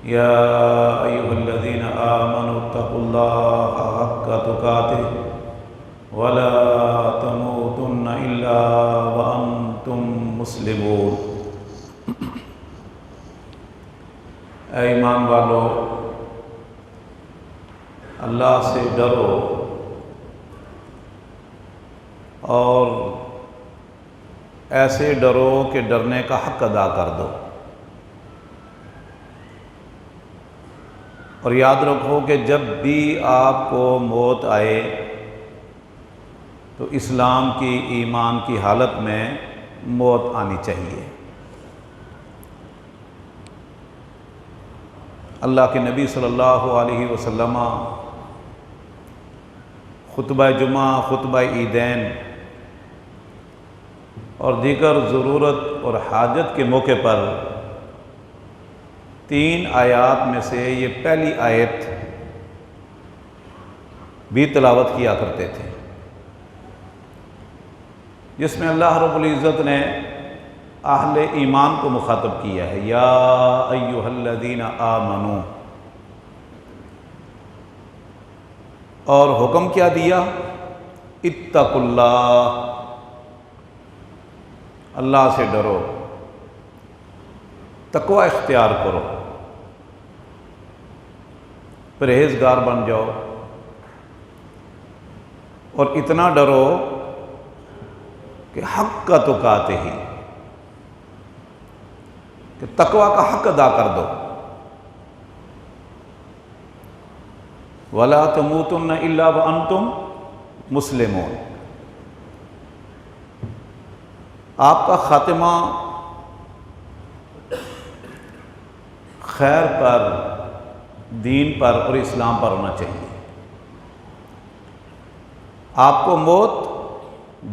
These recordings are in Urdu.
يا أيها الذين آمنوا اتقوا الله حق تقاته ولا تموتن إلا وأنتم مسلمون۔ اے ایمان والو، اللہ سے ڈرو اور ایسے ڈرو کہ ڈرنے کا حق ادا کر دو، اور یاد رکھو کہ جب بھی آپ کو موت آئے تو اسلام کی، ایمان کی حالت میں موت آنی چاہیے۔ اللہ کے نبی صلی اللہ علیہ وسلم خطبہ جمعہ، خطبہ عیدین اور دیگر ضرورت اور حاجت کے موقع پر 3 آیات میں سے یہ پہلی آیت بھی تلاوت کیا کرتے تھے، جس میں اللہ رب العزت نے اہل ایمان کو مخاطب کیا ہے، یا ایھا الذین آمنو، اور حکم کیا دیا؟ اتقوا اللہ، اللہ سے ڈرو، تقوی اختیار کرو، پرہیزگار بن جاؤ، اور اتنا ڈرو کہ حق کا تقاتے ہی، کہ تقوی کا حق ادا کر دو۔ وَلَا تَمُوتُنَّ إِلَّا وَأَنْتُمْ مُسْلِمُونَ، آپ کا خاتمہ خیر پر، دین پر اور اسلام پر ہونا چاہیے۔ آپ کو موت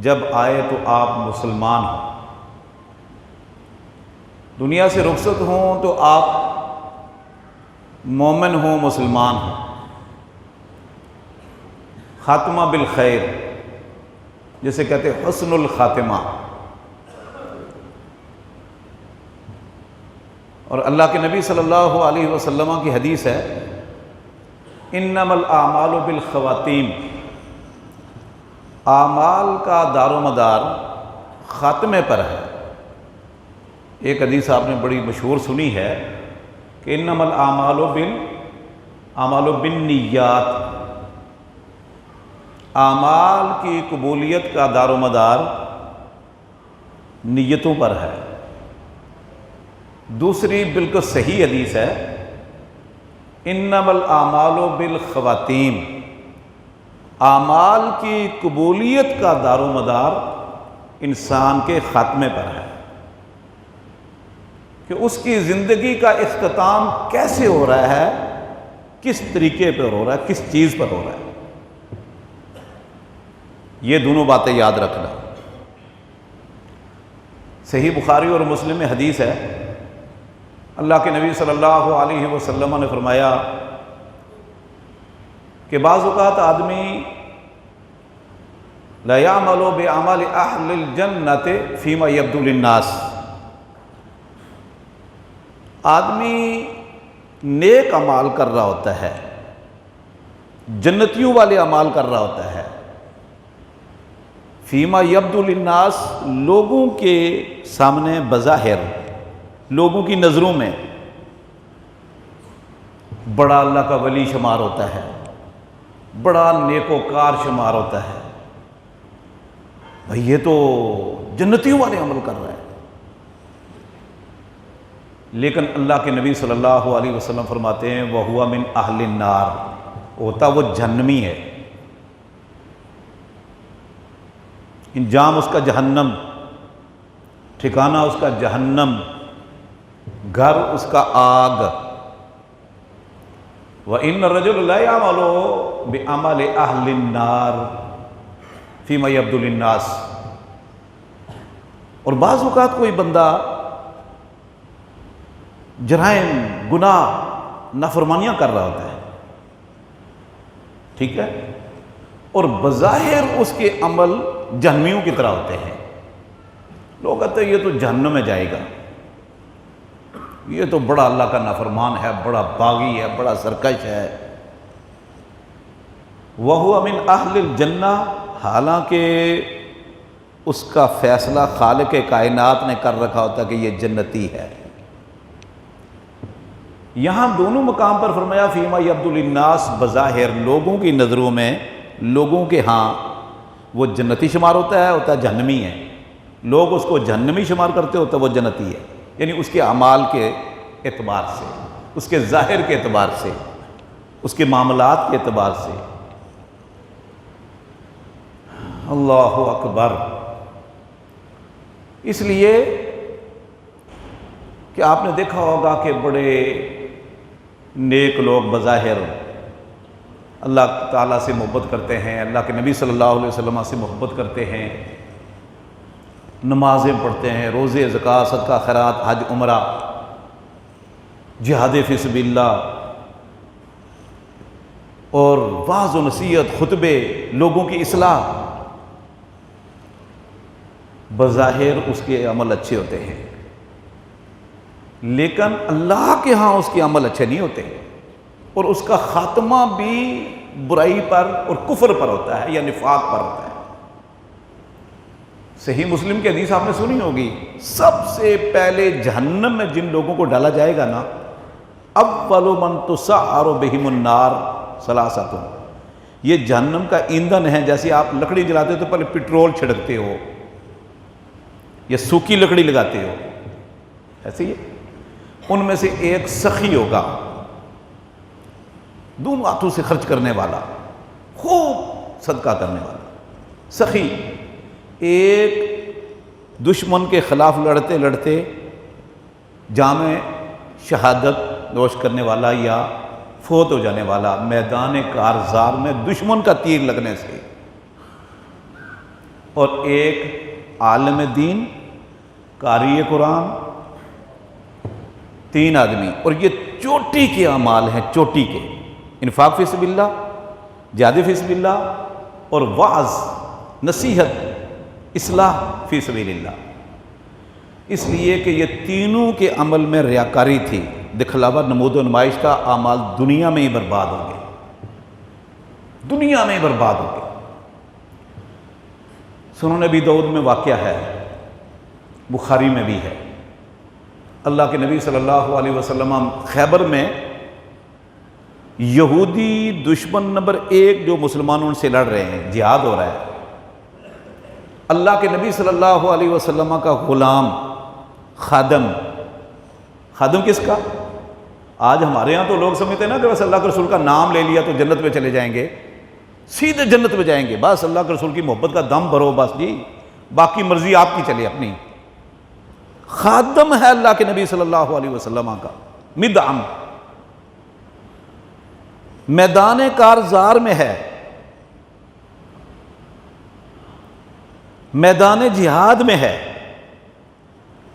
جب آئے تو آپ مسلمان ہوں، دنیا سے رخصت ہوں تو آپ مومن ہوں، مسلمان ہوں، خاتمہ بالخیر جسے کہتے ہیں حسن الخاتمہ۔ اور اللہ کے نبی صلی اللہ علیہ وسلم کی حدیث ہے، انما الاعمال بالخواتیم، اعمال کا دار و مدار خاتمے پر ہے۔ ایک حدیث آپ نے بڑی مشہور سنی ہے کہ انما الاعمال بالنیات، اعمال کی قبولیت کا دار و مدار نیتوں پر ہے۔ دوسری بالکل صحیح حدیث ہے، انما الاعمال بالخواتیم، اعمال کی قبولیت کا دار و مدار انسان کے خاتمے پر ہے، کہ اس کی زندگی کا اختتام کیسے ہو رہا ہے، کس طریقے پر ہو رہا ہے، کس چیز پر ہو رہا ہے۔ یہ دونوں باتیں یاد رکھنا۔ صحیح بخاری اور مسلم میں حدیث ہے، اللہ کے نبی صلی اللہ علیہ وسلم نے فرمایا کہ بعض اوقات آدمی لا یعمل بعمل اہل الجنۃ فیما یبدو للناس، آدمی نیک اعمال کر رہا ہوتا ہے، جنتیوں والے اعمال کر رہا ہوتا ہے، فیما یبدو للناس، لوگوں کے سامنے بظاہر، لوگوں کی نظروں میں بڑا اللہ کا ولی شمار ہوتا ہے، بڑا نیکوکار شمار ہوتا ہے، بھئی یہ تو جنتیوں والے عمل کر رہا ہے، لیکن اللہ کے نبی صلی اللہ علیہ وسلم فرماتے ہیں وَهُوَ مِنْ أَهْلِ النَّارِ، ہوتا وہ جہنمی ہے، انجام اس کا جہنم، ٹھکانہ اس کا جہنم، گھر اس کا آگ۔ وَإِنَّ الرَّجُلَ لَا يَعْمَلُ بِعَمَلِ أَهْلِ النَّارِ فِيمَا يَبْدُو لِلنَّاسِ، اور بعض اوقات کوئی بندہ جرائم، گناہ، نافرمانیاں کر رہا ہوتا ہے، ٹھیک ہے، اور بظاہر اس کے عمل جہنمیوں کی طرح ہوتے ہیں، لوگ کہتے ہیں یہ تو جہنم میں جائے گا، یہ تو بڑا اللہ کا نافرمان ہے، بڑا باغی ہے، بڑا سرکش ہے۔ وَهُوَ مِنْ أَهْلِ الْجَنَّةِ، حالانکہ اس کا فیصلہ خالق کائنات نے کر رکھا ہوتا کہ یہ جنتی ہے۔ یہاں دونوں مقام پر فرمایا فیما یبدو للناس، بظاہر لوگوں کی نظروں میں، لوگوں کے ہاں وہ جنتی شمار ہوتا ہے جہنمی ہے، لوگ اس کو جہنمی شمار کرتے ہوتا ہے وہ جنتی ہے، یعنی اس کے اعمال کے اعتبار سے، اس کے ظاہر کے اعتبار سے، اس کے معاملات کے اعتبار سے۔ اللہ اکبر۔ اس لیے کہ آپ نے دیکھا ہوگا کہ بڑے نیک لوگ بظاہر اللہ تعالیٰ سے محبت کرتے ہیں، اللہ کے نبی صلی اللہ علیہ وسلم سے محبت کرتے ہیں، نمازیں پڑھتے ہیں، روزے، زکوٰۃ، صدقہ، خیرات، حج، عمرہ، جہاد فی سبیل اللہ، اور وعظ و نصیحت، خطبے، لوگوں کی اصلاح، بظاہر اس کے عمل اچھے ہوتے ہیں، لیکن اللہ کے ہاں اس کے عمل اچھے نہیں ہوتے، اور اس کا خاتمہ بھی برائی پر اور کفر پر ہوتا ہے یا نفاق پر ہوتا ہے۔ صحیح مسلم کی حدیث آپ نے سنی ہوگی، سب سے پہلے جہنم میں جن لوگوں کو ڈالا جائے گا نا، اول من تسعر بہم النار ثلاثۃ، یہ جہنم کا ایندھن ہے۔ جیسے آپ لکڑی جلاتے ہو تو پہلے پٹرول چھڑکتے ہو یا سوکھی لکڑی لگاتے ہو، ایسے ہی ان میں سے ایک سخی ہوگا، دونوں ہاتھوں سے خرچ کرنے والا، خوب صدقہ کرنے والا سخی، ایک دشمن کے خلاف لڑتے لڑتے جامِ شہادت نوش کرنے والا یا فوت ہو جانے والا میدان کارزار میں دشمن کا تیر لگنے سے، اور ایک عالم دین، قاری قرآن، 3 آدمی، اور یہ چوٹی کے اعمال ہیں، چوٹی کے، انفاق فی سبیل اللہ، جہاد فی سبیل اللہ، اور وعظ، نصیحت، اصلاح فی سبیل اللہ۔ اس لیے کہ یہ تینوں کے عمل میں ریاکاری تھی، دکھلاوا، نمود و نمائش کا اعمال دنیا میں ہی برباد ہو گئے، دنیا میں ہی برباد ہو گئے۔ سنن ابی داؤد میں واقعہ ہے، بخاری میں بھی ہے، اللہ کے نبی صلی اللہ علیہ وسلم خیبر میں یہودی دشمن نمبر 1 جو مسلمانوں سے لڑ رہے ہیں، جہاد ہو رہا ہے، اللہ کے نبی صلی اللہ علیہ وسلم کا غلام، خادم کس کا؟ آج ہمارے ہاں تو لوگ سمجھتے ہیں نا کہ بس اللہ کے رسول کا نام لے لیا تو جنت میں چلے جائیں گے، سیدھے جنت میں جائیں گے، بس اللہ کے رسول کی محبت کا دم بھرو بس جی، باقی مرضی آپ کی چلے اپنی۔ خادم ہے اللہ کے نبی صلی اللہ علیہ وسلم کا، مدعم، میدان کارزار میں ہے، میدان جہاد میں ہے،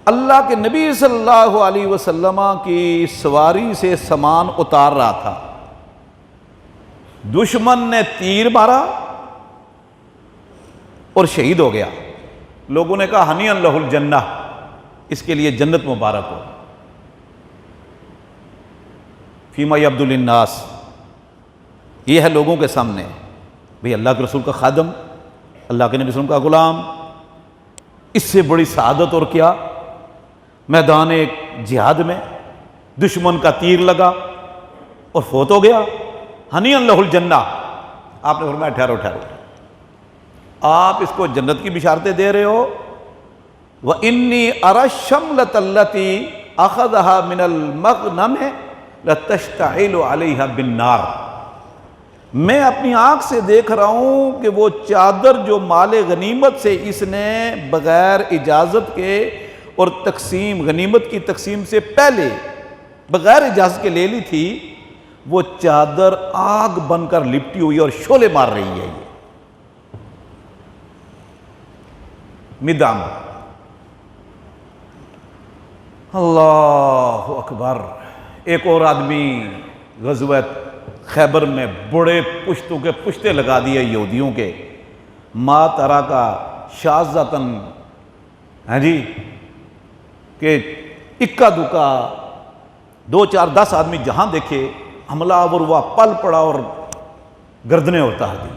اللہ کے نبی صلی اللہ علیہ وسلم کی سواری سے سامان اتار رہا تھا، دشمن نے تیر مارا اور شہید ہو گیا۔ لوگوں نے کہا ہنیئا لہ الجنہ، اس کے لیے جنت مبارک ہو۔ فیما یبدو للناس، یہ ہے لوگوں کے سامنے، بھئی اللہ کے رسول کا خادم، اللہ کے نبی صلی اللہ علیہ وسلم کا غلام، اس سے بڑی سعادت اور کیا؟ میدان جہاد میں دشمن کا تیر لگا اور فوت ہو گیا، ہنیئا لہ الجنہ۔ آپ نے فرمایا ٹھہرو ٹھہرو، آپ اس کو جنت کی بشارتیں دے رہے ہو، وَإِنِّي أَرَى الشَّمْلَةَ الَّتِي أَخَذَهَا مِنَ الْمَغْنَمِ لَتَشْتَعِلُ عَلَيْهَا بِالنَّارِ، میں اپنی آنکھ سے دیکھ رہا ہوں کہ وہ چادر جو مال غنیمت سے اس نے بغیر اجازت کے اور غنیمت کی تقسیم سے پہلے بغیر اجازت کے لے لی تھی، وہ چادر آگ بن کر لپٹی ہوئی اور شعلے مار رہی ہے۔ یہ مدعم، اللہ اکبر۔ ایک اور آدمی غزوہ خیبر میں بڑے پشتوں کے پشتے لگا دیے یہودیوں کے، ما ترا کا شاذتن، ہاں جی، کہ اکا دکا دو چار 10 آدمی جہاں دیکھے حملہ آور ہوا، پل پڑا اور گردنیں اتار دی۔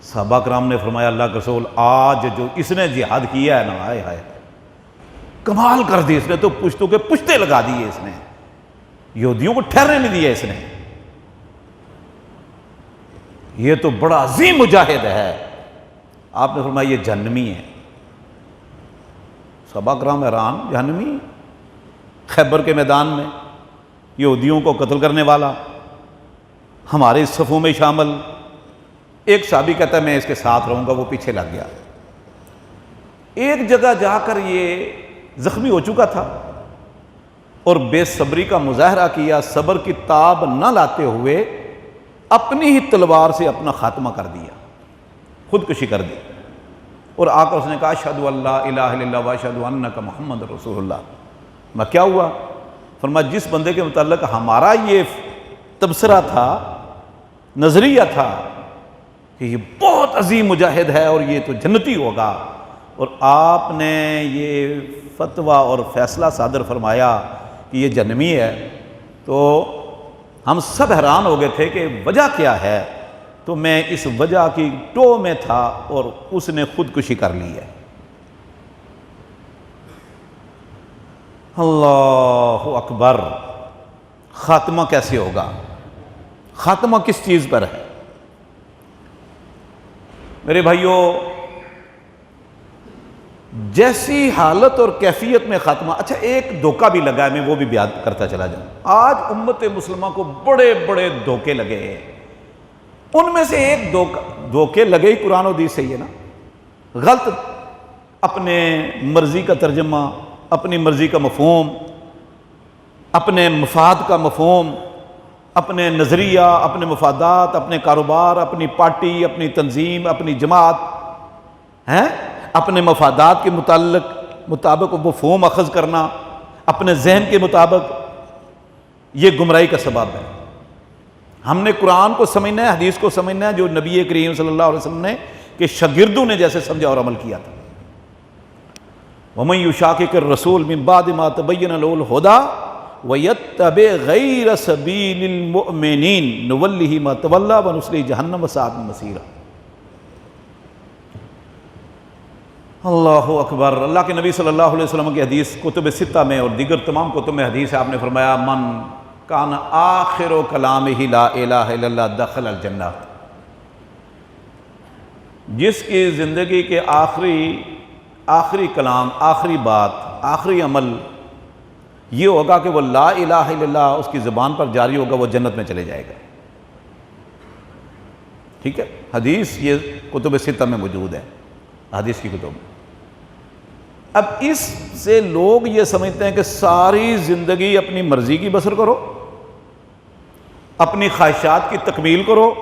صحابہ کرام نے فرمایا اللہ کے رسول آج جو اس نے جہاد کیا ہے نا، ہائے ہائے کمال کر دی، اس نے تو پشتوں کے پشتے لگا دیے، اس نے یہودیوں کو ٹھہرنے نہیں دیا، اس نے یہ تو بڑا عظیم مجاہد ہے۔ آپ نے فرمایا یہ جہنمی ہے۔ صحابہ کرام حیران، جہنمی؟ خیبر کے میدان میں یہودیوں کو قتل کرنے والا، ہمارے صفوں میں شامل۔ ایک صحابی کہتا ہے میں اس کے ساتھ رہوں گا، وہ پیچھے لگ گیا۔ ایک جگہ جا کر یہ زخمی ہو چکا تھا اور بے صبری کا مظاہرہ کیا، صبر کی تاب نہ لاتے ہوئے اپنی ہی تلوار سے اپنا خاتمہ کر دیا، خودکشی کر دی، اور آ کر اس نے کہا اشہدو ان لا الہ الا اللہ واشہدو انک محمد رسول اللہ۔ میں کیا ہوا؟ فرمایا جس بندے کے متعلق ہمارا یہ تبصرہ تھا، نظریہ تھا کہ یہ بہت عظیم مجاہد ہے اور یہ تو جنتی ہوگا، اور آپ نے یہ فتویٰ اور فیصلہ صادر فرمایا کہ یہ جہنمی ہے، تو ہم سب حیران ہو گئے تھے کہ وجہ کیا ہے، تو میں اس وجہ کی ٹو میں تھا اور اس نے خودکشی کر لی ہے۔ اللہ اکبر! خاتمہ کیسے ہوگا؟ خاتمہ کس چیز پر ہے؟ میرے بھائیوں، جیسی حالت اور کیفیت میں خاتمہ، اچھا ایک دھوکہ بھی لگا ہے، میں وہ بھی بیان کرتا چلا جاؤں۔ آج امت مسلمہ کو بڑے بڑے دھوکے لگے ہیں، ان میں سے ایک دھوکے لگے ہی قرآن و حدیث سے ہی ہے نا، غلط اپنے مرضی کا ترجمہ، اپنی مرضی کا مفہوم، اپنے مفاد کا مفہوم، اپنے نظریہ، اپنے مفادات، اپنے کاروبار، اپنی پارٹی، اپنی تنظیم، اپنی جماعت ہیں، اپنے مفادات کے مطابق مفہوم اخذ کرنا، اپنے ذہن کے مطابق، یہ گمراہی کا سبب ہے۔ ہم نے قرآن کو سمجھنا ہے، حدیث کو سمجھنا ہے جو نبی کریم صلی اللہ علیہ وسلم نے کہ شاگردوں نے جیسے سمجھا اور عمل کیا تھا۔ وَمَن يُشَاقِقِ الرَّسُولَ مِن بَعْدِ مَا تَبَيَّنَ لَهُ الْهُدَىٰ وَيَتَّبِعْ غَيْرَ سَبِيلِ الْمُؤْمِنِينَ نُوَلِّهِ مَا تَوَلَّىٰ وَنُصْلِهِ جَهَنَّمَ وَسَاءَتْ مَصِيرًا۔ اللہ اکبر! اللہ کے نبی صلی اللہ علیہ وسلم کی حدیث کتب ستہ میں اور دیگر تمام کتب میں حدیث ہے، آپ نے فرمایا من کان آخر کلامہ لا الہ الا اللہ دخل الجنہ، جس کی زندگی کے آخری کلام، آخری بات، آخری عمل یہ ہوگا کہ وہ لا الہ الا اللہ اس کی زبان پر جاری ہوگا، وہ جنت میں چلے جائے گا۔ ٹھیک ہے، حدیث یہ کتب ستہ میں موجود ہے، حدیث کی کتب میں۔ اب اس سے لوگ یہ سمجھتے ہیں کہ ساری زندگی اپنی مرضی کی بسر کرو، اپنی خواہشات کی تکمیل کرو،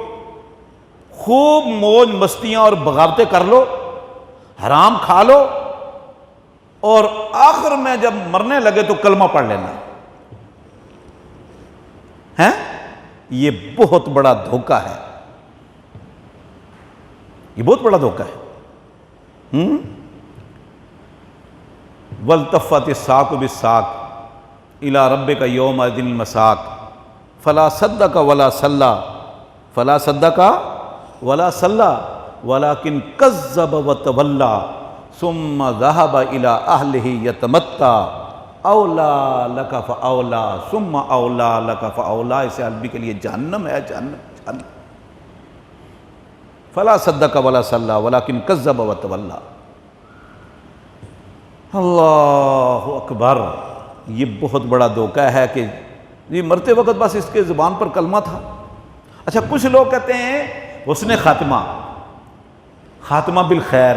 خوب موج مستیاں اور بغاوتیں کر لو، حرام کھا لو، اور آخر میں جب مرنے لگے تو کلمہ پڑھ لینا ہے۔ یہ بہت بڑا دھوکہ ہے، یہ بہت بڑا دھوکہ ہے۔ وَالْتَفَّتِ السَّاقُ بِالسَّاقِ إِلَىٰ رَبِّكَ يَوْمَئِذٍ الْمَسَاقُ فَلَا صَدَّقَ وَلَا صَلَّىٰ فَلَا صَدَّقَ وَلَا صَلَّىٰ وَلَٰكِنْ كَذَّبَ وَتَوَلَّىٰ ثُمَّ ذَهَبَ إِلَىٰ أَهْلِهِ يَتَمَطَّىٰ أَوْلَىٰ لَكَ فَأَوْلَىٰ ثُمَّ أَوْلَىٰ لَكَ فَأَوْلَىٰ، اسے عربی کے لیے جہنم ہے، جہنم۔ فَلَا صَدَّقَ وَلَا صَلَّىٰ وَلَٰكِنْ كَذَّبَ وَتَوَلَّىٰ۔ اللہ اکبر! یہ بہت بڑا دھوکہ ہے کہ یہ مرتے وقت بس اس کے زبان پر کلمہ تھا۔ اچھا کچھ لوگ کہتے ہیں حسن خاتمہ بالخیر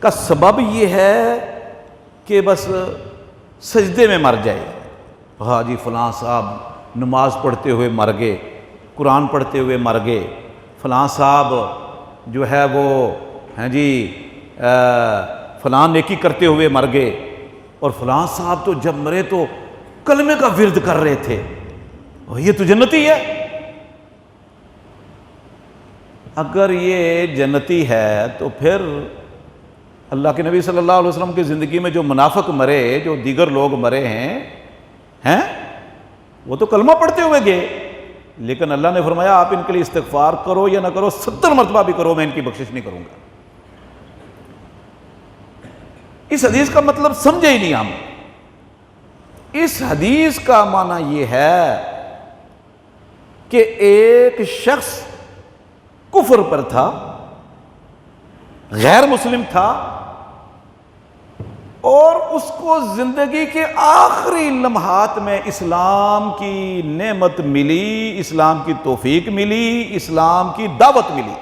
کا سبب یہ ہے کہ بس سجدے میں مر جائے۔ ہاں جی فلاں صاحب نماز پڑھتے ہوئے مر گئے، قرآن پڑھتے ہوئے مر گئے، فلاں صاحب جو ہے وہ ہیں جی فلاں نیکی کرتے ہوئے مر گئے، اور فلاں صاحب تو جب مرے تو کلمے کا ورد کر رہے تھے، یہ تو جنتی ہے۔ اگر یہ جنتی ہے تو پھر اللہ کے نبی صلی اللہ علیہ وسلم کی زندگی میں جو منافق مرے، جو دیگر لوگ مرے ہیں وہ تو کلمہ پڑھتے ہوئے گئے، لیکن اللہ نے فرمایا آپ ان کے لیے استغفار کرو یا نہ کرو، 70 مرتبہ بھی کرو، میں ان کی بخشش نہیں کروں گا۔ اس حدیث کا مطلب سمجھے ہی نہیں ہم۔ اس حدیث کا معنی یہ ہے کہ ایک شخص کفر پر تھا، غیر مسلم تھا، اور اس کو زندگی کے آخری لمحات میں اسلام کی نعمت ملی، اسلام کی توفیق ملی، اسلام کی دعوت ملی،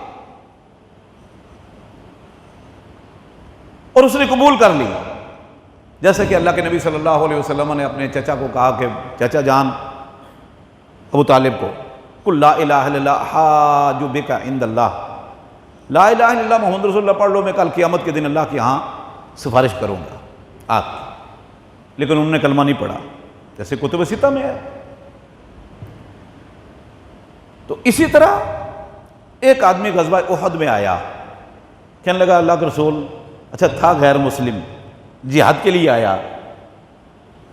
اور اس نے قبول کر لی۔ جیسے کہ اللہ کے نبی صلی اللہ علیہ وسلم نے اپنے چچا کو کہا کہ چچا جان ابو طالب کو، قل لا الہ الا اللہ حاج بک عند اللہ، لا الہ الا اللہ محمد رسول اللہ پڑھ لو، میں کل قیامت کے دن اللہ کے ہاں سفارش کروں گا آپ۔ لیکن انہوں نے کلمہ نہیں پڑھا، جیسے کتب ستہ میں ہے۔ تو اسی طرح ایک آدمی غزوہ احد میں آیا، کہنے لگا اللہ کے رسول، اچھا تھا غیر مسلم، جہاد کے لیے آیا،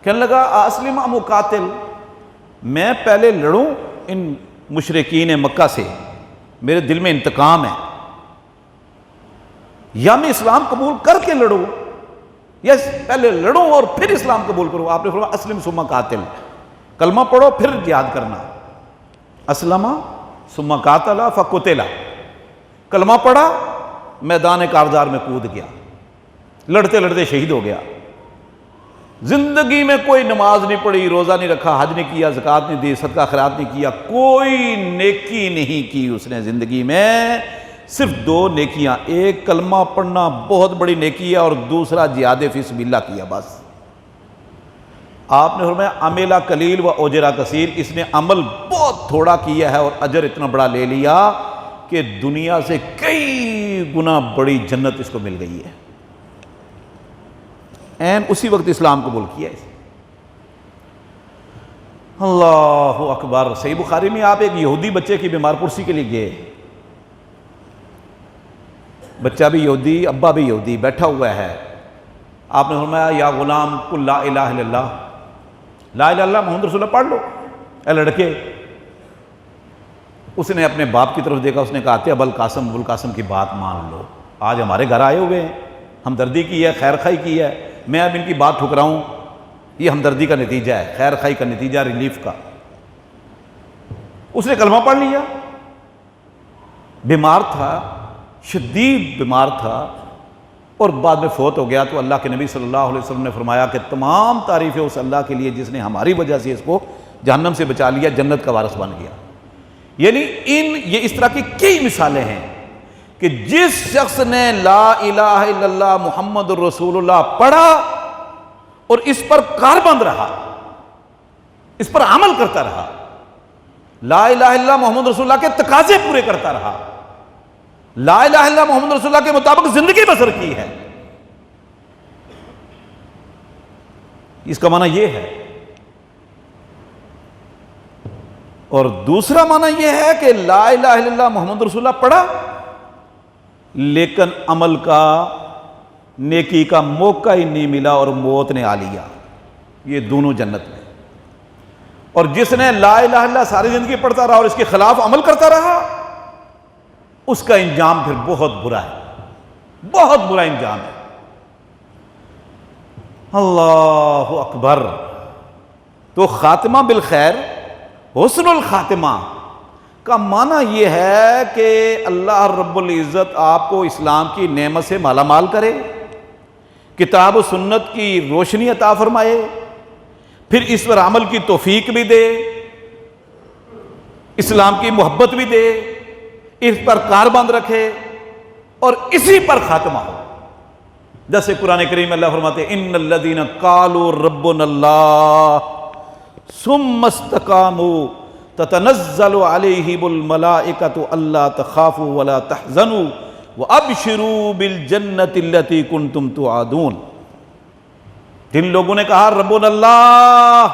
کہنے لگا اسلم ام اقاتل، میں پہلے لڑوں ان مشرکین مکہ سے، میرے دل میں انتقام ہے، یا میں اسلام قبول کر کے لڑوں، یا پہلے لڑوں اور پھر اسلام قبول کروں۔ آپ نے فرمایا اسلم ثم قاتل، کلمہ پڑھو پھر جہاد کرنا۔ اسلم ثم قاتل فقتل، کلمہ پڑھا، میدان کارزار میں کود گیا، لڑتے لڑتے شہید ہو گیا۔ زندگی میں کوئی نماز نہیں پڑھی، روزہ نہیں رکھا، حج نہیں کیا، زکوٰۃ نہیں دی، صدقہ خیرات نہیں کیا، کوئی نیکی نہیں کی اس نے زندگی میں، صرف 2 نیکیاں، ایک کلمہ پڑھنا بہت بڑی نیکی ہے، اور دوسرا جہاد فی سبیل اللہ کیا بس۔ آپ نے فرمایا عمل قلیل و اجر کثیر، اس نے عمل بہت تھوڑا کیا ہے اور اجر اتنا بڑا لے لیا کہ دنیا سے کئی گنا بڑی جنت اس کو مل گئی ہے۔ این اسی وقت اسلام قبول کیا اس نے۔ اللہ اکبر۔ صحیح بخاری میں آپ ایک یہودی بچے کی بیمار پرسی کے لیے گئے، بچہ بھی یہودی، ابا بھی یہودی، بیٹھا ہوا ہے۔ آپ نے فرمایا یا غلام قل لا الہ الا اللہ، لا الہ الا اللہ محمد رسول اللہ پڑھ لو۔ اے لڑکے، اس نے اپنے باپ کی طرف دیکھا، اس نے کہا ابو القاسم کی بات مان لو، آج ہمارے گھر آئے ہوئے ہیں، ہمدردی کی ہے، خیر خائی کی ہے، میں اب ان کی بات ٹھکراؤں، یہ ہمدردی کا نتیجہ ہے، خیر خائی کا نتیجہ، ریلیف کا۔ اس نے کلمہ پڑھ لیا، بیمار تھا، شدید بیمار تھا، اور بعد میں فوت ہو گیا۔ تو اللہ کے نبی صلی اللہ علیہ وسلم نے فرمایا کہ تمام تعریفیں اس اللہ کے لیے جس نے ہماری وجہ سے اس کو جہنم سے بچا لیا، جنت کا وارث بن گیا۔ یعنی یہ اس طرح کی کئی مثالیں ہیں کہ جس شخص نے لا الہ الا اللہ محمد الرسول اللہ پڑھا اور اس پر کاربند رہا، اس پر عمل کرتا رہا، لا الہ الا اللہ محمد رسول اللہ کے تقاضے پورے کرتا رہا، لا الہ الا اللہ محمد رسول اللہ کے مطابق زندگی بسر کی ہے، اس کا معنی یہ ہے۔ اور دوسرا معنی یہ ہے کہ لا الہ الا اللہ محمد رسول اللہ پڑھا لیکن عمل کا، نیکی کا موقع ہی نہیں ملا اور موت نے آ لیا، یہ دونوں جنت میں۔ اور جس نے لا الہ الا اللہ ساری زندگی پڑھتا رہا اور اس کے خلاف عمل کرتا رہا، اس کا انجام پھر بہت برا ہے، بہت برا انجام ہے۔ اللہ اکبر۔ تو خاتمہ بالخیر، حسن الخاتمہ کا معنی یہ ہے کہ اللہ رب العزت آپ کو اسلام کی نعمت سے مالا مال کرے، کتاب و سنت کی روشنی عطا فرمائے، پھر اس پر عمل کی توفیق بھی دے، اسلام کی محبت بھی دے، اس پر کاربند رکھے اور اسی پر خاتمہ ہو۔ جیسے قرآن کریم میں اللہ فرماتے ہیں ان الذین قالوا ربنا اللہ ثم استقاموا تتنزل علیہم الملائکۃ الا تخافوا ولا تحزنوا وابشروا بالجنۃ التی کنتم توعدون۔ جن لوگوں نے کہا ربنا اللہ،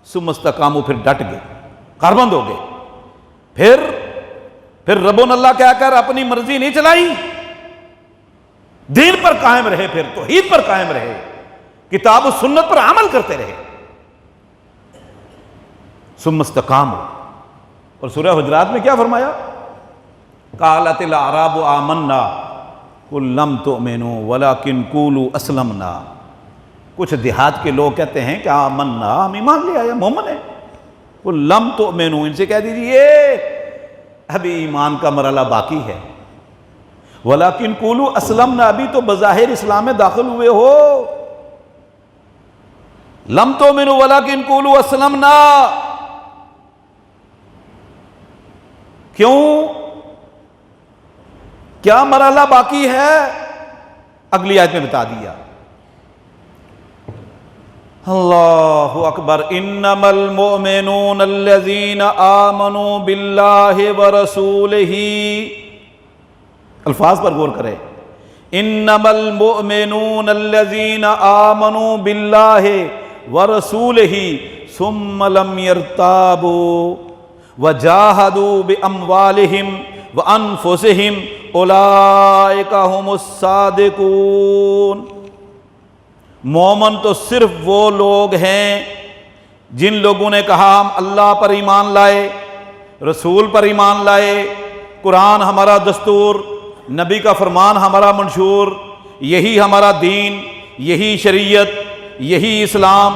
ثم استقاموا، پھر ڈٹ گئے، کاربند ہو گئے، پھر ربنا اللہ کہہ کر اپنی مرضی نہیں چلائی، دین پر قائم رہے، پھر توحید پر قائم رہے، کتاب و سنت پر عمل کرتے رہے. ثم استقاموا. اور سورہ حجرات میں کیا فرمایا؟ قالت الاعراب آمنا قل لم تؤمنوا ولکن قولوا اسلمنا. کچھ دیہات کے لوگ کہتے ہیں کہ آمنا، ہم ایمان لے آئے، مومن ہیں. قل لم تؤمنوا، ان سے کہہ دیجئے ابھی ایمان کا مرحلہ باقی ہے. ولیکن قولوا اسلمنا، ابھی تو بظاہر اسلام میں داخل ہوئے ہو. لم تؤمنوا ولیکن قولوا اسلمنا. کیوں؟ کیا مرحلہ باقی ہے؟ اگلی آیت میں بتا دیا. اللہ اکبر. انما المؤمنون الذین آمنوا باللہ ورسولہ. الفاظ پر غور کریں. انما المؤمنون الذین آمنوا باللہ ورسولہ ثم لم یرتابوا وجاہدوا باموالہم وانفسہم اولئک ھم الصادقون. مومن تو صرف وہ لوگ ہیں جن لوگوں نے کہا ہم اللہ پر ایمان لائے، رسول پر ایمان لائے، قرآن ہمارا دستور، نبی کا فرمان ہمارا منشور، یہی ہمارا دین، یہی شریعت، یہی اسلام،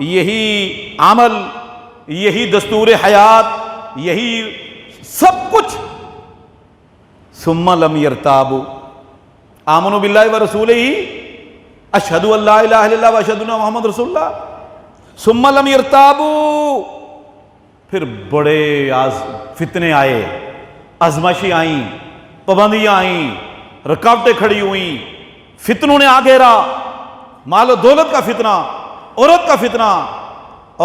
یہی عمل، یہی دستور حیات، یہی سب کچھ. ثم لم یرتابوا آمنوا باللہ ورسولہ اشہدوا ان لا الہ الا اللہ واشہدوا ان محمد رسول اللہ. ثم لم یرتابوا، پھر بڑے فتنے آئے، آزمائشیں آئیں، پابندیاں آئیں، رکاوٹیں کھڑی ہوئیں، فتنوں نے آ گھیرا، مال و دولت کا فتنہ، عورت کا فتنہ،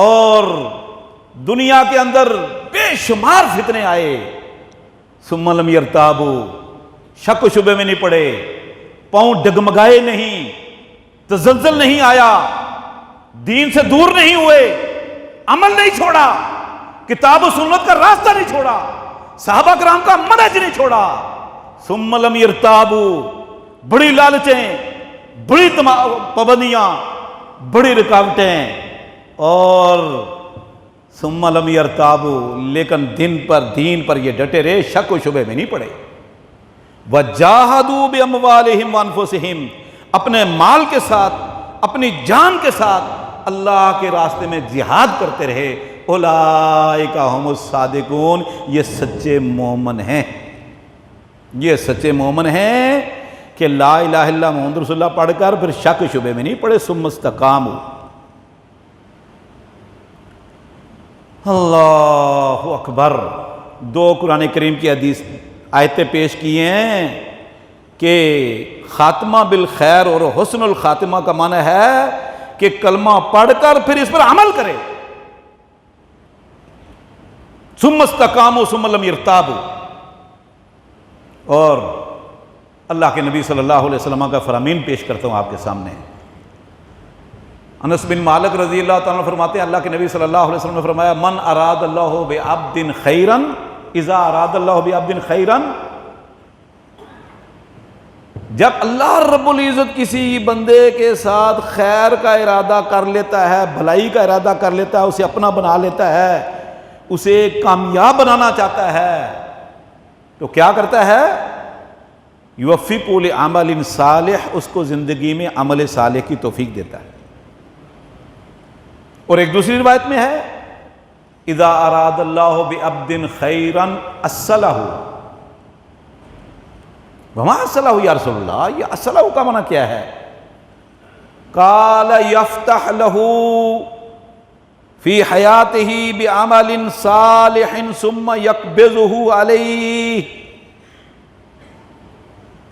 اور دنیا کے اندر بے شمار فتنے آئے. ثم لم یرتابوا، شک و شبے میں نہیں پڑے، پاؤں ڈگمگائے نہیں، تزلزل نہیں آیا، دین سے دور نہیں ہوئے، عمل نہیں چھوڑا، کتاب و سنت کا راستہ نہیں چھوڑا، صحابہ کرام کا منہج نہیں چھوڑا. ثم لم یرتابوا، بڑی لالچیں، بڑی پابندیاں، بڑی رکاوٹیں، اور ثم لم یرتابوا، لیکن دین پر یہ ڈٹے رہے، شک و شبے میں نہیں پڑے. وجاہدوا باموالہم وانفسہم، اپنے مال کے ساتھ، اپنی جان کے ساتھ اللہ کے راستے میں جہاد کرتے رہے. اولئک ھم الصادقون، یہ سچے مومن ہیں. یہ سچے مومن ہیں کہ لا الہ الا اللہ محمد رسول اللہ پڑھ کر پھر شک شبے میں نہیں پڑے. ثم استقاموا. اللہ اکبر. دو قرآن کریم کی حدیث آیتیں پیش کی ہیں کہ خاتمہ بالخیر اور حسن الخاتمہ کا معنی ہے کہ کلمہ پڑھ کر پھر اس پر عمل کرے. ثم استقاموا ثم لم یرتابوا. اور اللہ کے نبی صلی اللہ علیہ وسلم کا فرامین پیش کرتا ہوں آپ کے سامنے. انس بن مالک رضی اللہ تعالیٰ فرماتے ہیں اللہ کے نبی صلی اللہ علیہ وسلم نے فرمایا من اراد اللہ بعبد خیرا اذا اراد اللہ بعبد خیرا، جب اللہ رب العزت کسی بندے کے ساتھ خیر کا ارادہ کر لیتا ہے، بھلائی کا ارادہ کر لیتا ہے، اسے اپنا بنا لیتا ہے، اسے کامیاب بنانا چاہتا ہے، تو کیا کرتا ہے؟ یوفق لعمل صالح، اس کو زندگی میں عمل صالح کی توفیق دیتا ہے. اور ایک دوسری روایت میں ہے اذا اراد اللہ بعبد خیرا اصلہ. وما اصلہ یا رسول اللہ، یہ اصلہ کا معنی کیا ہے؟ قال یفتح لہ فی حیاتہ بعمل صالح ثم یقبضہ علیہ.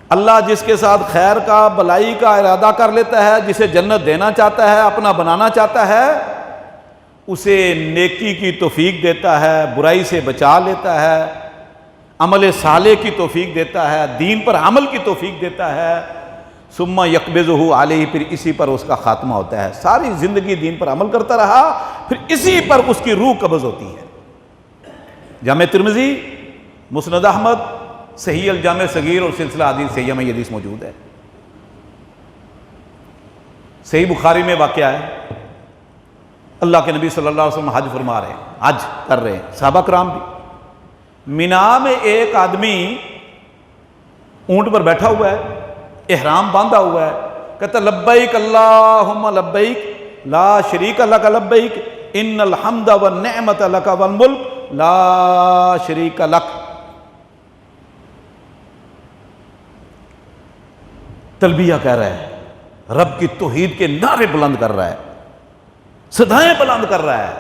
اللہ جس کے ساتھ خیر کا، بلائی کا ارادہ کر لیتا ہے، جسے جنت دینا چاہتا ہے، اپنا بنانا چاہتا ہے، اسے نیکی کی توفیق دیتا ہے، برائی سے بچا لیتا ہے، عمل صالح کی توفیق دیتا ہے، دین پر عمل کی توفیق دیتا ہے. ثم یقبضہ علیہ، پھر اسی پر اس کا خاتمہ ہوتا ہے. ساری زندگی دین پر عمل کرتا رہا، پھر اسی پر اس کی روح قبض ہوتی ہے. جامع ترمذی، مسند احمد، صحیح الجامع صغیر اور سلسلہ حدیث صحیحہ میں یہ حدیث موجود ہے. صحیح بخاری میں واقعہ ہے، اللہ کے نبی صلی اللہ علیہ وسلم حج فرما رہے ہیں، حج کر رہے ہیں، صحابہ کرام بھی۔ مینا میں ایک آدمی اونٹ پر بیٹھا ہوا ہے، احرام باندھا ہوا ہے، کہتا لبیک اللہم لبیک لا شریک لک لبیک ان الحمد والنعمت لک والملک لا شریک لک۔ تلبیہ کہہ رہا ہے، رب کی توحید کے نعرے بلند کر رہا ہے، صدائیں بلند کر رہا ہے،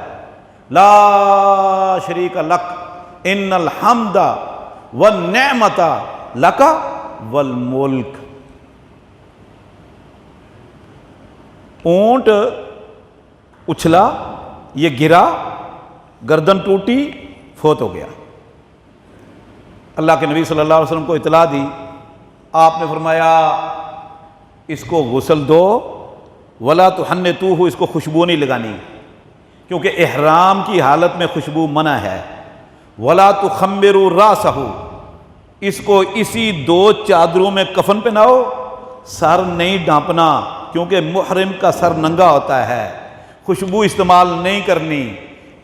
لا شریک لک ان الحمد والنعمت لک والملک۔ اونٹ اچھلا، یہ گرا، گردن ٹوٹی، فوت ہو گیا۔ اللہ کے نبی صلی اللہ علیہ وسلم کو اطلاع دی، آپ نے فرمایا اس کو غسل دو، ولا تحنطوہ، اس کو خوشبو نہیں لگانی، کیونکہ احرام کی حالت میں خوشبو منع ہے۔ ولا تخمروا راسہ، اس کو اسی 2 چادروں میں کفن پہناؤ، سر نہیں ڈھانپنا، کیونکہ محرم کا سر ننگا ہوتا ہے، خوشبو استعمال نہیں کرنی۔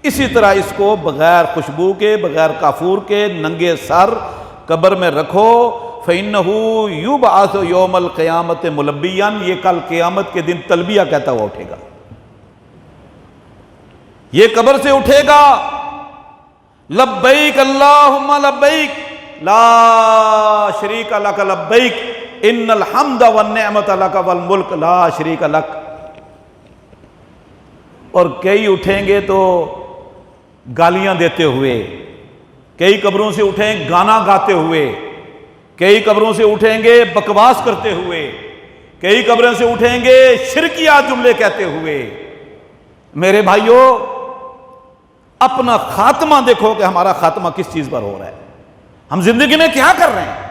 اسی طرح اس کو بغیر خوشبو کے، بغیر کافور کے، ننگے سر قبر میں رکھو، فَإِنَّهُ يُبْعَثُ يَوْمَ الْقِيَامَةِ مُلَبِّيًّا، یہ کل قیامت کے دن تلبیہ کہتا ہوا اٹھے گا، یہ قبر سے اٹھے گا، لبیک اللہم لبیک لا شریک لک لبیک ان الحمد والنعمت لک والملک لا شریک لک۔ اور کئی اٹھیں گے تو گالیاں دیتے ہوئے، کئی قبروں سے اٹھیں گانا گاتے ہوئے، کئی قبروں سے اٹھیں گے بکواس کرتے ہوئے، کئی قبروں سے اٹھیں گے شرکیہ جملے کہتے ہوئے۔ میرے بھائیوں، اپنا خاتمہ دیکھو کہ ہمارا خاتمہ کس چیز پر ہو رہا ہے، ہم زندگی میں کیا کر رہے ہیں،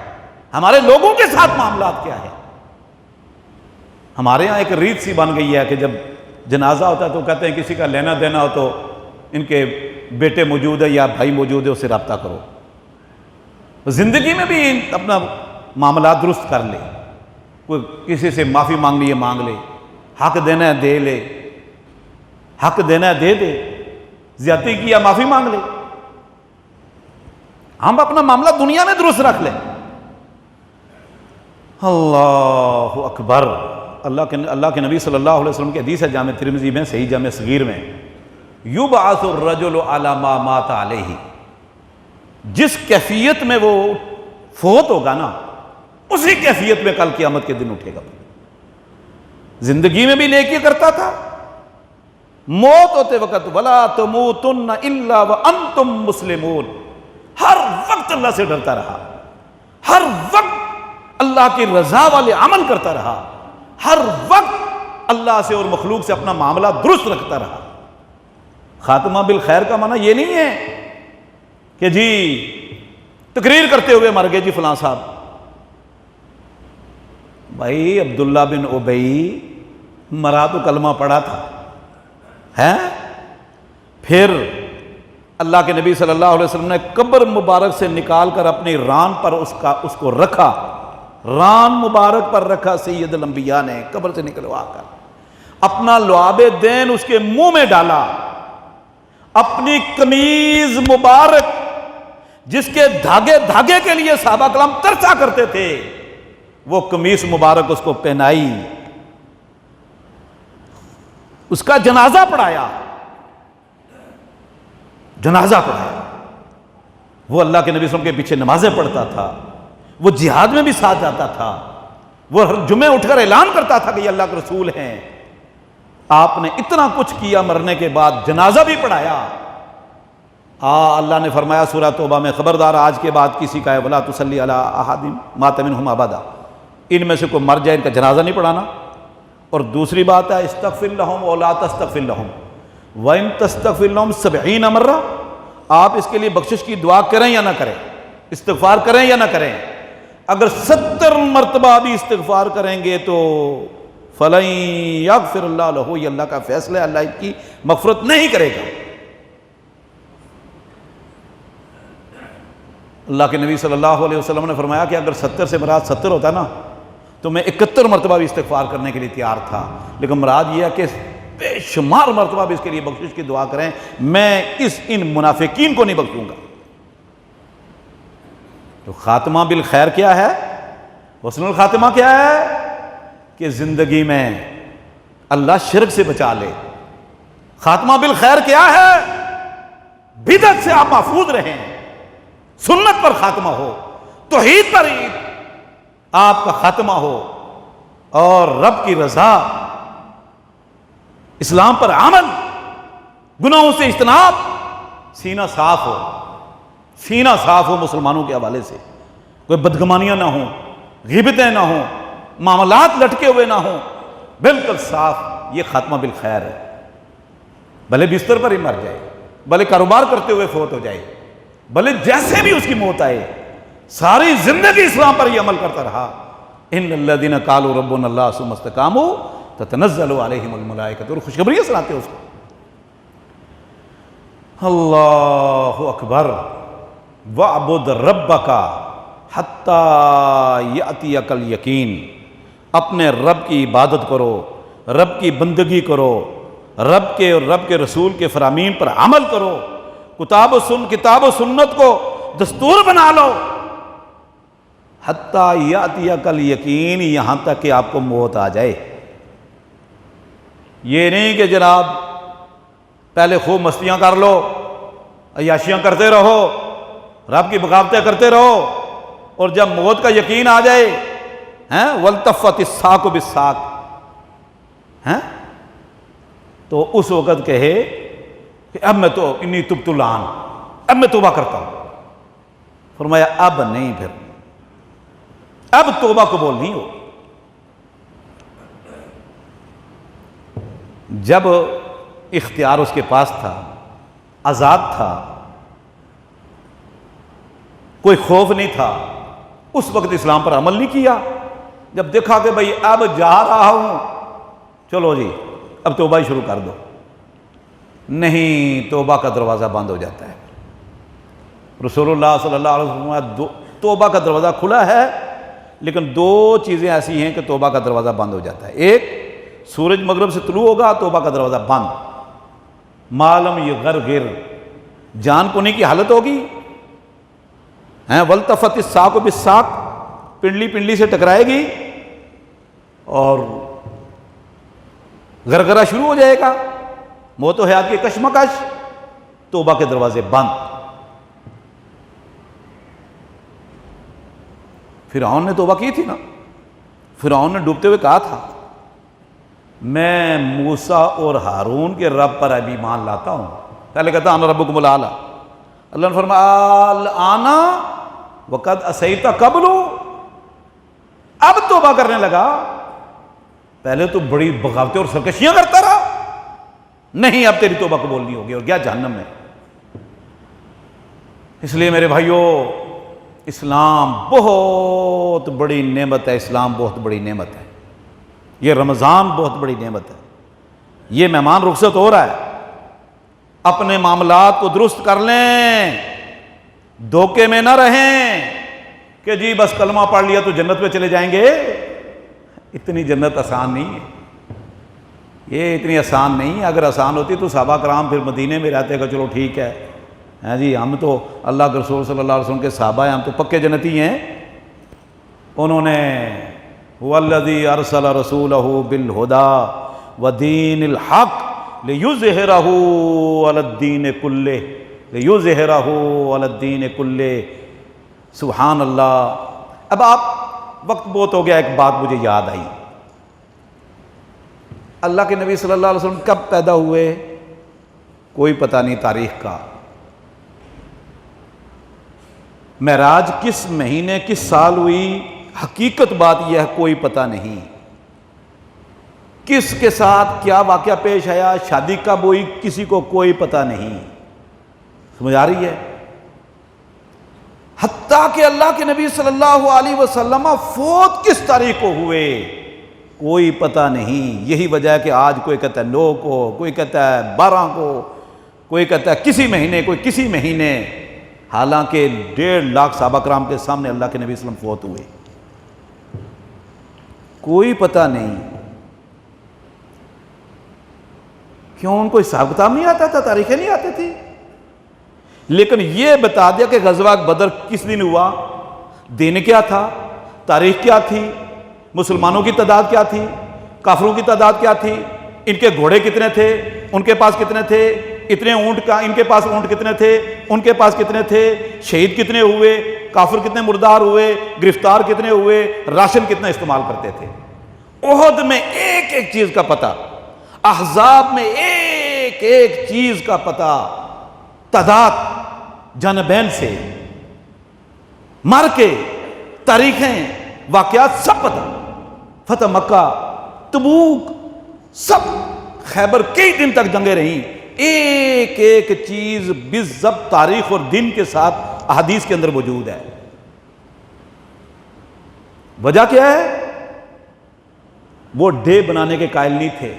ہمارے لوگوں کے ساتھ معاملات کیا ہے۔ ہمارے ہاں ایک ریت سی بن گئی ہے کہ جب جنازہ ہوتا ہے تو کہتے ہیں کسی کا لینا دینا ہو تو ان کے بیٹے موجود ہے یا بھائی موجود ہے، اس سے رابطہ کرو۔ زندگی میں بھی اپنا معاملات درست کر لے، کوئی کسی سے معافی مانگنی ہے مانگ لے، حق دینا ہے دے لے، حق دینا ہے دے دے، زیادتی کیا معافی مانگ لے۔ ہم اپنا معاملہ دنیا میں درست رکھ لیں۔ اللہ اکبر۔ اللہ کے نبی صلی اللہ علیہ وسلم کی حدیث ہے جامع ترمذی میں، صحیح جامع صغیر میں، یبعث الرجل علی ما مات علیہ، جس کیفیت میں وہ فوت ہوگا نا اسی کیفیت میں کل قیامت کے دن اٹھے گا۔ زندگی میں بھی نیکی کرتا تھا، موت ہوتے وقت ولا تموتن الا وانتم مسلمون، ہر وقت اللہ سے ڈرتا رہا، ہر وقت اللہ کی رضا والے عمل کرتا رہا، ہر وقت اللہ سے اور مخلوق سے اپنا معاملہ درست رکھتا رہا۔ خاتمہ بالخیر کا معنی یہ نہیں ہے کہ جی تقریر کرتے ہوئے مر گئے جی فلاں صاحب۔ بھائی عبداللہ بن ابی مرا تو کلمہ پڑھا تھا ہے، پھر اللہ کے نبی صلی اللہ علیہ وسلم نے قبر مبارک سے نکال کر اپنی ران پر اس کو رکھا، ران مبارک پر رکھا سید الانبیاء نے، قبر سے نکلوا کر اپنا لعاب دین اس کے منہ میں ڈالا، اپنی قمیض مبارک جس کے دھاگے دھاگے کے لیے صحابہ کرام ترسا کرتے تھے، وہ قمیص مبارک اس کو پہنائی، اس کا جنازہ پڑھایا، جنازہ پڑھایا۔ وہ اللہ کے نبی صلی اللہ علیہ وسلم کے پیچھے نمازیں پڑھتا تھا، وہ جہاد میں بھی ساتھ جاتا تھا، وہ ہر جمعے اٹھ کر اعلان کرتا تھا کہ یہ اللہ کے رسول ہیں۔ آپ نے اتنا کچھ کیا، مرنے کے بعد جنازہ بھی پڑھایا۔ اللہ نے فرمایا سورہ توبہ میں، خبردار آج کے بعد کسی کا ولا تصلی علی احد مات منہم ابدا، ان میں سے کوئی مر جائے ان کا جنازہ نہیں پڑھانا۔ اور دوسری بات ہے استغفر لہم ولا تستغفر لہم وان تستغفر لہم 70 مرہ، آپ اس کے لیے بخشش کی دعا کریں یا نہ کریں، استغفار کریں یا نہ کریں، اگر 70 مرتبہ بھی استغفار کریں گے تو فلن یغفر اللہ لہ، یہ اللہ کا فیصلہ ہے، اللہ ان کی مغفرت نہیں کرے گا۔ اللہ کے نبی صلی اللہ علیہ وسلم نے فرمایا کہ اگر 70 سے مراد 70 ہوتا نا تو میں 71 مرتبہ بھی استغفار کرنے کے لیے تیار تھا، لیکن مراد یہ ہے کہ بے شمار مرتبہ بھی اس کے لیے بخشش کی دعا کریں، میں ان منافقین کو نہیں بخشوں گا۔ تو خاتمہ بالخیر کیا ہے؟ حسن الخاتمہ کیا ہے؟ کہ زندگی میں اللہ شرک سے بچا لے۔ خاتمہ بالخیر کیا ہے؟ بدعت سے آپ محفوظ رہیں، سنت پر خاتمہ ہو، توحید پر آپ کا خاتمہ ہو، اور رب کی رضا، اسلام پر عمل، گناہوں سے اجتناب، سینہ صاف ہو، سینہ صاف ہو مسلمانوں کے حوالے سے، کوئی بدگمانیاں نہ ہوں، غیبتیں نہ ہوں، معاملات لٹکے ہوئے نہ ہوں، بالکل صاف۔ یہ خاتمہ بالخیر ہے۔ بھلے بستر پر ہی مر جائے، بھلے کاروبار کرتے ہوئے فوت ہو جائے، بھلے جیسے بھی اس کی موت آئے، ساری زندگی اسلام پر ہی عمل کرتا رہا۔ ان الذین قالوا ربنا اللہ ثم استقاموا تتنزل علیہم الملائکۃ، اور خوشخبریاں سناتے ہیں اس کو۔ اللہ اکبر، وَاعْبُدْ رَبَّكَ حَتَّى يَأْتِيَكَ الْيَقِينُ، اپنے رب کی عبادت کرو، رب کی بندگی کرو، رب کے اور رب کے رسول کے فرامین پر عمل کرو، کتاب و سنت کو دستور بنا لو، حَتَّى يَأْتِيَكَ الْيَقِينُ، یہاں تک کہ آپ کو موت آ جائے۔ یہ نہیں کہ جناب پہلے خوب مستیاں کر لو، عیاشیاں کرتے رہو، رب کی بغاوتیں کرتے رہو، اور جب موت کا یقین آ جائے، وَالْتَفَّتِ السَّاقُ بِالسَّاقِ، تو اس وقت کہے کہ اب میں تو انی تبت الآن، اب میں توبہ کرتا ہوں۔ فرمایا اب نہیں، پھر اب توبہ قبول نہیں ہو۔ جب اختیار اس کے پاس تھا، آزاد تھا، کوئی خوف نہیں تھا، اس وقت اسلام پر عمل نہیں کیا۔ جب دیکھا کہ بھئی اب جا رہا ہوں، چلو جی اب توبہ ہی شروع کر دو، نہیں، توبہ کا دروازہ بند ہو جاتا ہے۔ رسول اللہ صلی اللہ علیہ وسلم، توبہ کا دروازہ کھلا ہے، لیکن دو چیزیں ایسی ہیں کہ توبہ کا دروازہ بند ہو جاتا ہے۔ ایک، سورج مغرب سے طلوع ہوگا، توبہ کا دروازہ بند، معلوم یغرغر، جان کھونے کی حالت ہوگی، وَالْتَفَتِ السَّاقُ بِالسَّاقِ، پنڈلی پنڈلی سے ٹکرائے گی اور غرغرہ شروع ہو جائے گا، موت و حیات کی کشمکش، توبہ کے دروازے بند۔ فرعون نے توبہ کی تھی نا، فرعون نے ڈوبتے ہوئے کہا تھا میں موسیٰ اور ہارون کے رب پر اب ایمان لاتا ہوں۔ پہلے کہتا انا ربکم الاعلی، اللہ نے فرمایا الآن وقد عصیت قبل، اب توبہ کرنے لگا، پہلے تو بڑی بغاوتیں اور سرکشیاں کرتا رہا، نہیں اب تیری توبہ قبول نہیں ہوگی اور گیا جہنم میں۔ اس لیے میرے بھائیوں، اسلام بہت بڑی نعمت ہے، اسلام بہت بڑی نعمت ہے، یہ رمضان بہت بڑی نعمت ہے۔ یہ مہمان رخصت ہو رہا ہے، اپنے معاملات کو درست کر لیں، دھوکے میں نہ رہیں کہ جی بس کلمہ پڑھ لیا تو جنت پہ چلے جائیں گے۔ اتنی جنت آسان نہیں ہے، یہ اتنی آسان نہیں ہے۔ اگر آسان ہوتی تو صحابہ کرام پھر مدینے میں رہتے کہ چلو ٹھیک ہے، جی ہم تو اللہ کے رسول صلی اللہ علیہ وسلم کے صحابہ ہیں، ہم تو پکے جنتی ہیں۔ انہوں نے هو الذی ارسل رسولہ بالہدی ودین الحق لیظہرہ علی الدین کلہ، لیظہرہ علی الدین کلہ، سبحان اللہ۔ اب آپ، وقت بہت ہو گیا، ایک بات مجھے یاد آئی، اللہ کے نبی صلی اللہ علیہ وسلم کب پیدا ہوئے کوئی پتہ نہیں تاریخ کا، معراج کس مہینے کس سال ہوئی حقیقت بات یہ ہے کوئی پتہ نہیں، کس کے ساتھ کیا واقعہ پیش آیا، شادی کب ہوئی، کسی کو کوئی پتہ نہیں۔ سمجھ آ رہی ہے؟ حتیٰ کہ اللہ کے نبی صلی اللہ علیہ وسلم فوت کس تاریخ کو ہوئے کوئی پتہ نہیں۔ یہی وجہ ہے کہ آج کوئی کہتا ہے 9 کو، کوئی کہتا ہے 12 کو، کوئی کہتا ہے کسی مہینے، کوئی کسی مہینے، حالانکہ 1.5 لاکھ صحابہ کرام کے سامنے اللہ کے نبی صلی اللہ علیہ وسلم فوت ہوئے۔ کوئی پتہ نہیں، کیوں ان کو حساب کتاب نہیں آتا تھا، تاریخیں نہیں آتی تھی؟ لیکن یہ بتا دیا کہ غزوہ بدر کس دن ہوا، دن کیا تھا، تاریخ کیا تھی، مسلمانوں کی تعداد کیا تھی، کافروں کی تعداد کیا تھی، ان کے گھوڑے کتنے تھے، ان کے پاس کتنے تھے، اتنے اونٹ کا، ان کے پاس اونٹ کتنے تھے، ان کے پاس کتنے تھے، شہید کتنے ہوئے، کافر کتنے مردار ہوئے، گرفتار کتنے ہوئے، راشن کتنا استعمال کرتے تھے۔ احد میں ایک ایک چیز کا پتہ، احزاب میں ایک ایک چیز کا پتہ، تعداد جانبین سے، مر کے تاریخیں، واقعات سب پتہ، فتح مکہ، تبوک، سب، خیبر کئی دن تک جنگیں رہیں، ایک ایک چیز بالضبط تاریخ اور دن کے ساتھ احادیث کے اندر موجود ہے۔ وجہ کیا ہے؟ وہ ڈے بنانے کے قائل نہیں تھے،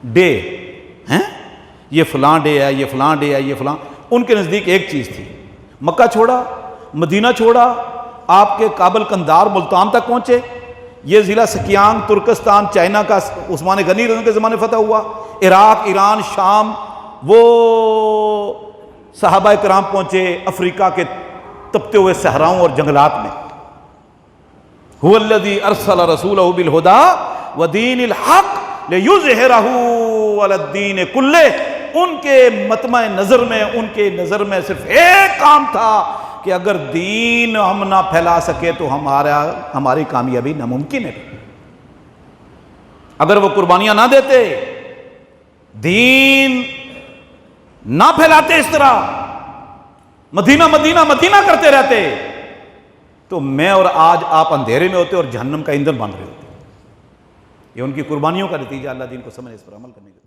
ڈے ہیں یہ فلاں ڈے ہے، یہ فلاں ڈے ہے، یہ فلاں، ان کے نزدیک ایک چیز تھی۔ مکہ چھوڑا، مدینہ چھوڑا، آپ کے کابل، قندھار، ملتان تک پہنچے، یہ ضلع سکیانگ، ترکستان، چائنا کا عثمان غنی کے زمانے فتح ہوا، عراق، ایران، شام، وہ صحابہ کرام پہنچے افریقہ کے تپتے ہوئے صحراؤں اور جنگلات میں۔ هو الذی ارسل رسولہ بالہدی ودین الحق لیظہرہ علی الدین کلہ۔ ان کے مطمع نظر میں، ان کے نظر میں صرف ایک کام تھا کہ اگر دین ہم نہ پھیلا سکے تو ہماری کامیابی ناممکن ہے۔ اگر وہ قربانیاں نہ دیتے، دین نہ پھیلاتے، اس طرح مدینہ مدینہ مدینہ کرتے رہتے، تو میں اور آج آپ اندھیرے میں ہوتے اور جہنم کا ایندھن بن رہے ہوتے۔ یہ ان کی قربانیوں کا نتیجہ، اللہ دین کو سمجھے، اس پر عمل کرنے کے